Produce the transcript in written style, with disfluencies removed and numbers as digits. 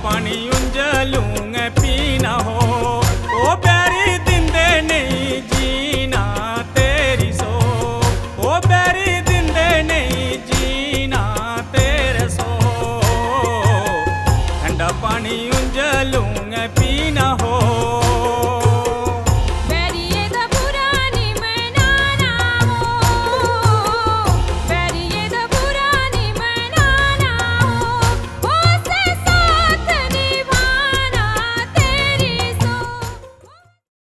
पानी उंजलूंगे पीना हो। ओ बैरी दिंदे नहीं जीना तेरी सो, ओ बैरी दिंदे नहीं जीना तेरे सो। ठंडा पानी उंजलूंगे पीना हो।